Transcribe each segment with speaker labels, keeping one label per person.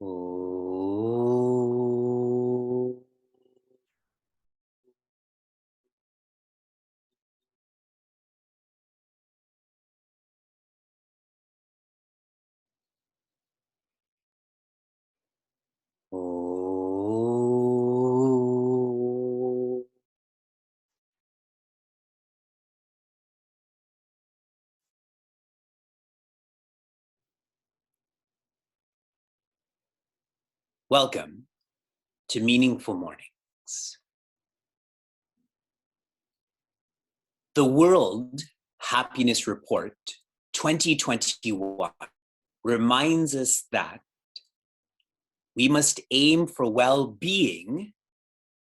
Speaker 1: Oh. Oh. Welcome to Meaningful Mornings. The World Happiness Report 2021 reminds us that we must aim for well-being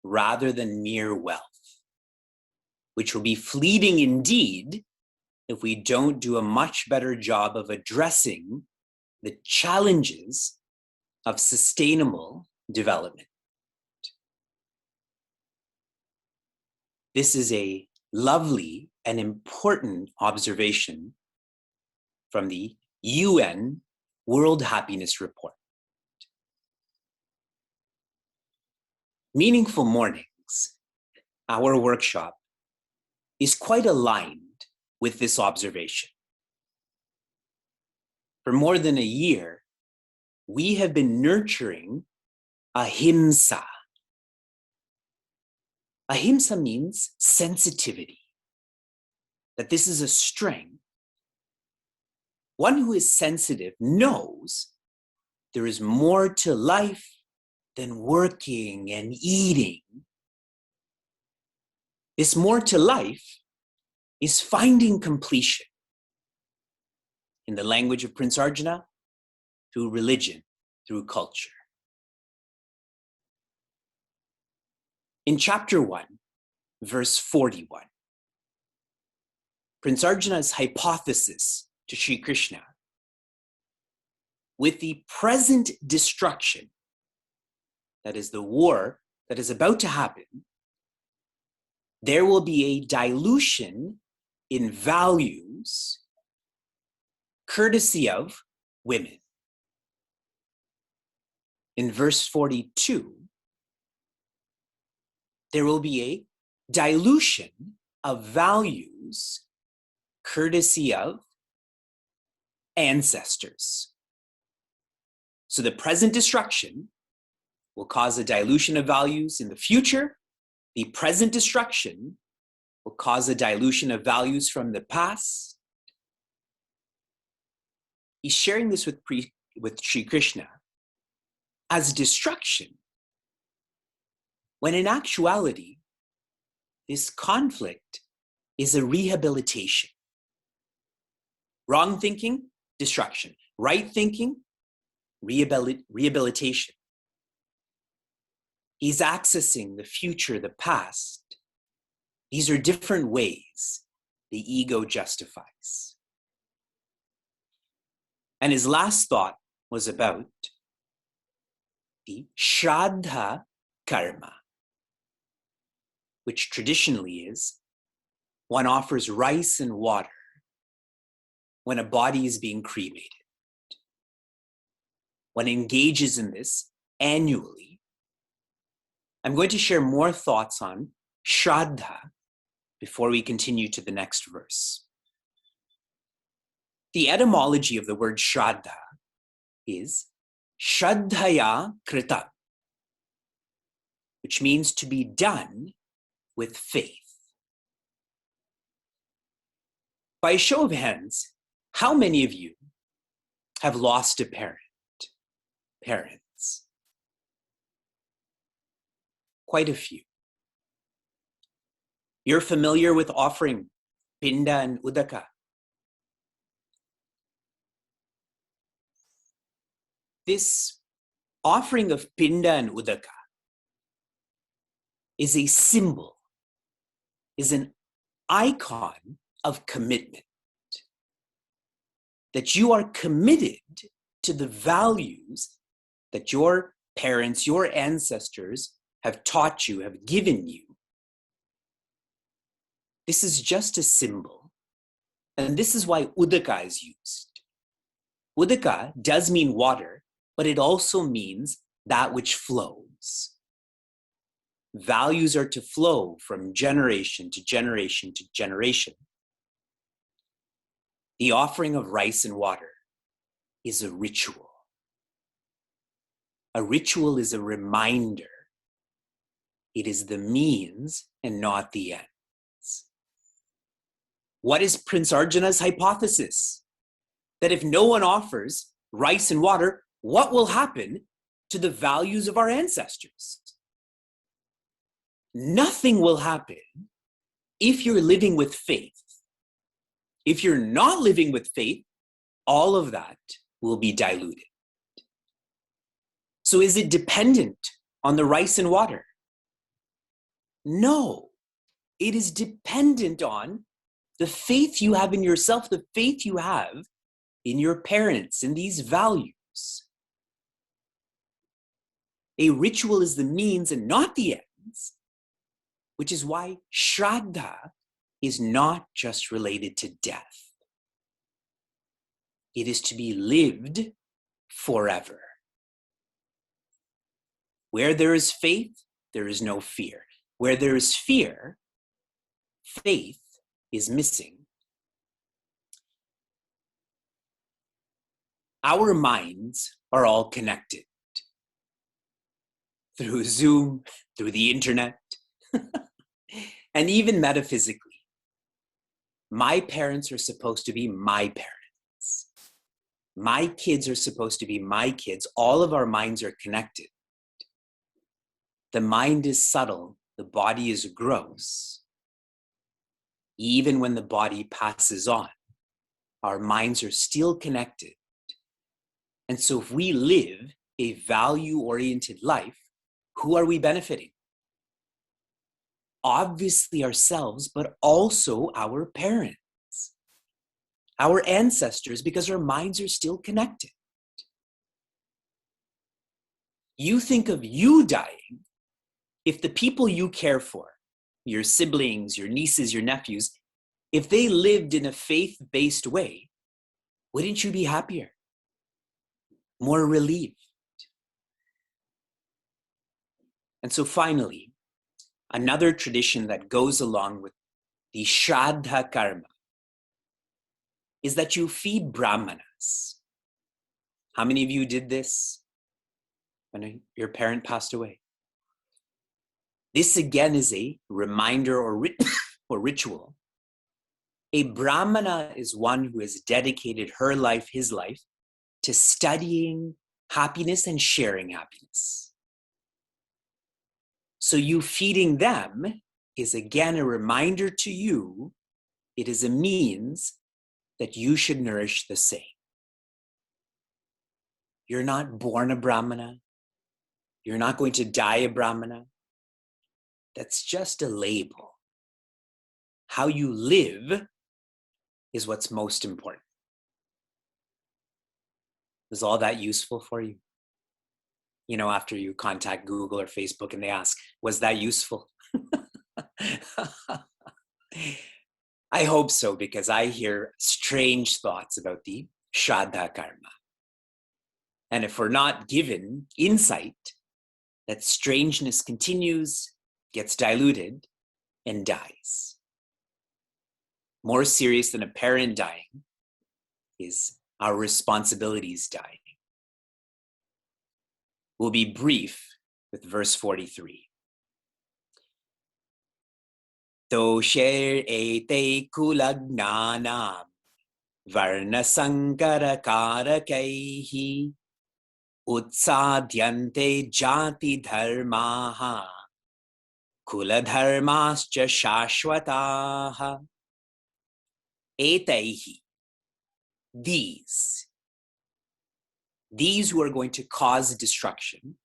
Speaker 1: rather than mere wealth, which will be fleeting indeed if we don't do a much better job of addressing the challenges of sustainable development. This is a lovely and important observation from the UN World Happiness Report. Meaningful Mornings, our workshop, is quite aligned with this observation. For more than a year, we have been nurturing ahimsa. Ahimsa means sensitivity, that this is a strength. One who is sensitive knows there is more to life than working and eating. This more to life is finding completion. In the language of Prince Arjuna, through religion, through culture. In chapter 1, verse 41, Prince Arjuna's hypothesis to Sri Krishna: with the present destruction, that is the war that is about to happen, there will be a dilution in values, courtesy of women. In verse 42, there will be a dilution of values, courtesy of ancestors. So the present destruction will cause a dilution of values. In the future, the present destruction will cause a dilution of values from the past. He's sharing this with Sri Krishna as destruction, when in actuality, this conflict is a rehabilitation. Wrong thinking, destruction. Right thinking, rehabilitation. He's accessing the future, the past. These are different ways the ego justifies. And his last thought was about the Shraddha karma, which traditionally is one offers rice and water when a body is being cremated. One engages in this annually. I'm going to share more thoughts on Shraddha before we continue to the next verse. The etymology of the word Shraddha is Shraddhaya Krita, which means to be done with faith. By a show of hands, how many of you have lost a parents? Quite a few. You're familiar with offering pinda and udaka. This offering of pinda and udaka is a symbol, is an icon of commitment. That you are committed to the values that your parents, your ancestors have taught you, have given you. This is just a symbol. And this is why udaka is used. Udaka does mean water, but it also means that which flows. Values are to flow from generation to generation to generation. The offering of rice and water is a ritual. A ritual is a reminder. It is the means and not the ends. What is Prince Arjuna's hypothesis? That if no one offers rice and water, what will happen to the values of our ancestors? Nothing will happen if you're living with faith. If you're not living with faith, all of that will be diluted. So is it dependent on the rice and water? No, it is dependent on the faith you have in yourself, the faith you have in your parents, in these values. A ritual is the means and not the ends, which is why Shraddha is not just related to death. It is to be lived forever. Where there is faith, there is no fear. Where there is fear, faith is missing. Our minds are all connected through Zoom, through the internet, and even metaphysically. My parents are supposed to be my parents. My kids are supposed to be my kids. All of our minds are connected. The mind is subtle. The body is gross. Even when the body passes on, our minds are still connected. And so if we live a value-oriented life, who are we benefiting? Obviously ourselves, but also our parents, our ancestors, because our minds are still connected. You think of you dying, if the people you care for, your siblings, your nieces, your nephews, if they lived in a faith-based way, wouldn't you be happier? More relieved? And so finally, another tradition that goes along with the Shraddha karma is that you feed brahmanas. How many of you did this when your parent passed away? This again is a reminder or ritual. A brahmana is one who has dedicated her life, his life, to studying happiness and sharing happiness. So you feeding them is again a reminder to you, it is a means that you should nourish the same. You're not born a brahmana. You're not going to die a brahmana. That's just a label. How you live is what's most important. Is all that useful for you? You know, after you contact Google or Facebook and they ask, was that useful? I hope so, because I hear strange thoughts about the Shraddha karma. And if we're not given insight, that strangeness continues, gets diluted, and dies. More serious than a parent dying is our responsibilities dying. We'll be brief with verse 43. Dosher ete kulagnanam varna sankara karakaihi utsadhyante jati dharmaha kula dharmascha shashwataha. Etaihi. These who are going to cause destruction,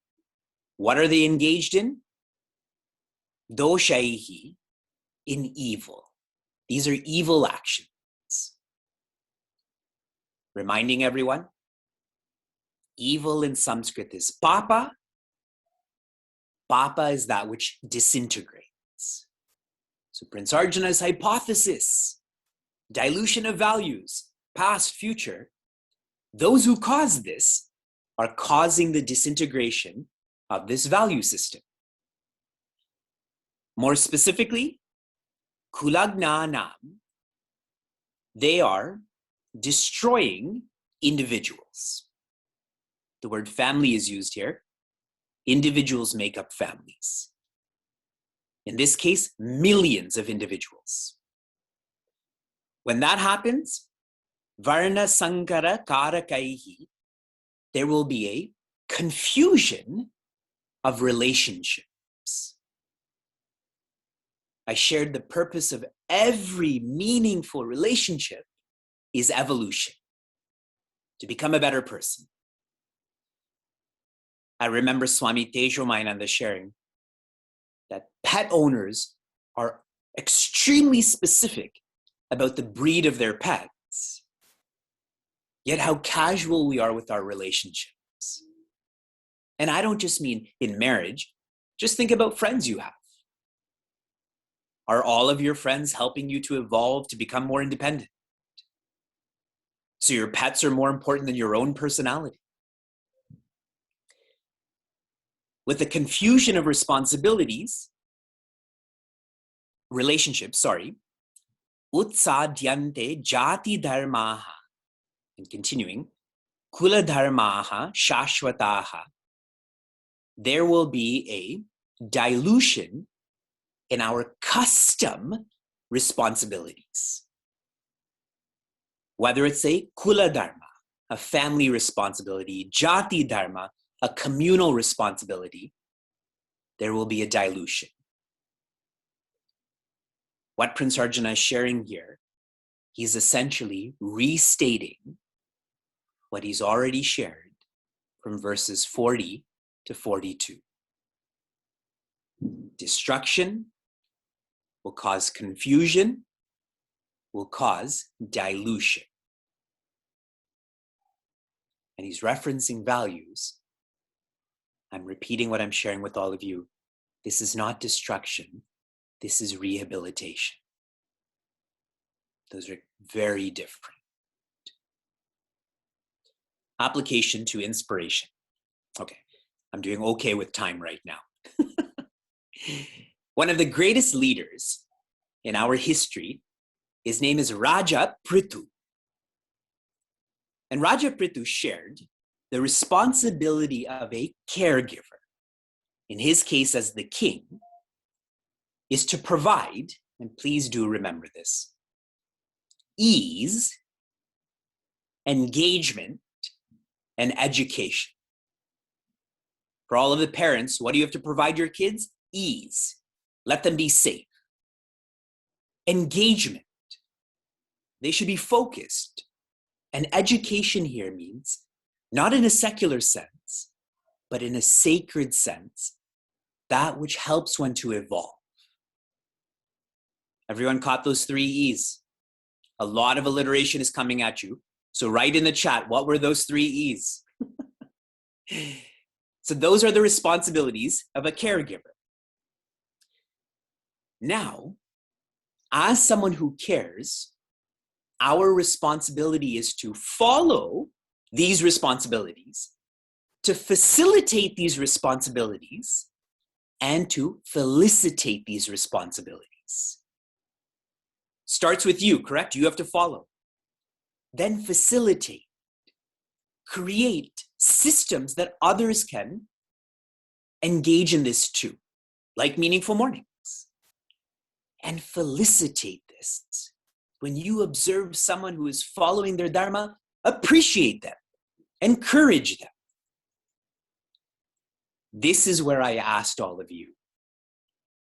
Speaker 1: what are they engaged in? Doshaihi, in evil. These are evil actions. Reminding everyone, evil in Sanskrit is papa. Papa is that which disintegrates. So Prince Arjuna's hypothesis, dilution of values, past, future, those who cause this are causing the disintegration of this value system. More specifically, kulagnanam, they are destroying individuals. The word family is used here. Individuals make up families. In this case, millions of individuals. When that happens, varna sankara karakaihi, there will be a confusion of relationships. I shared the purpose of every meaningful relationship is evolution, to become a better person. I remember Swami Tejomayananda sharing that pet owners are extremely specific about the breed of their pets, yet how casual we are with our relationships. And I don't just mean in marriage, just think about friends you have. Are all of your friends helping you to evolve, to become more independent? So your pets are more important than your own personality. With the confusion of relationships, utsadyante jati dharmaha, and continuing, kula dharmaha shashvataha, there will be a dilution in our custom responsibilities. Whether it's a kula dharma, a family responsibility, jati dharma, a communal responsibility, there will be a dilution. What Prince Arjuna is sharing here, he's essentially restating what he's already shared from verses 40 to 42. Destruction will cause confusion, will cause dilution. And he's referencing values. I'm repeating what I'm sharing with all of you. This is not destruction. This is rehabilitation. Those are very different. Application to inspiration. Okay, I'm doing okay with time right now. One of the greatest leaders in our history, his name is Raja Prithu. And Raja Prithu shared the responsibility of a caregiver, in his case as the king, is to provide, and please do remember this, ease, engagement, and education. For all of the parents, what do you have to provide your kids? Ease. Let them be safe. Engagement. They should be focused. And education here means not in a secular sense, but in a sacred sense, that which helps one to evolve. Everyone caught those 3 E's? A lot of alliteration is coming at you. So write in the chat, what were those 3 E's? So those are the responsibilities of a caregiver. Now, as someone who cares, our responsibility is to follow these responsibilities, to facilitate these responsibilities, and to felicitate these responsibilities. Starts with you, correct? You have to follow. Then facilitate. Create systems that others can engage in this too, like meaningful mornings. And felicitate this. When you observe someone who is following their dharma, appreciate them, encourage them. This is where I asked all of you,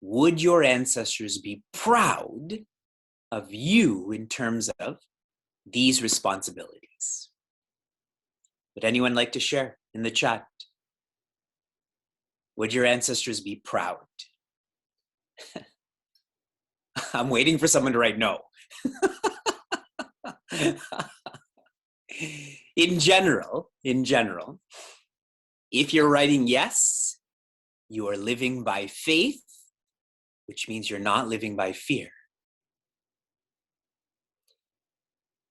Speaker 1: would your ancestors be proud of you in terms of these responsibilities? Would anyone like to share in the chat? Would your ancestors be proud? I'm waiting for someone to write no. In general, if you're writing yes, you are living by faith, which means you're not living by fear.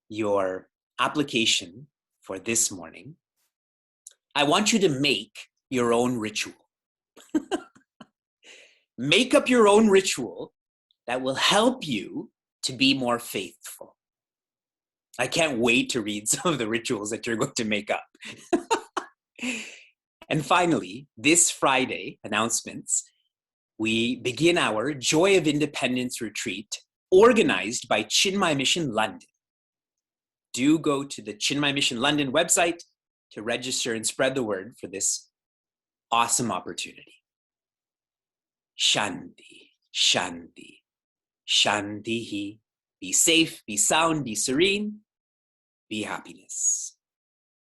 Speaker 1: Your application for this morning, I want you to make your own ritual. Make up your own ritual that will help you to be more faithful. I can't wait to read some of the rituals that you're going to make up. And finally, this Friday, announcements, we begin our Joy of Independence retreat organized by Chinmay Mission London. Do go to the Chinmay Mission London website to register and spread the word for this awesome opportunity. Shanti, Shanti, Shanti. Be safe, be sound, be serene, be happiness.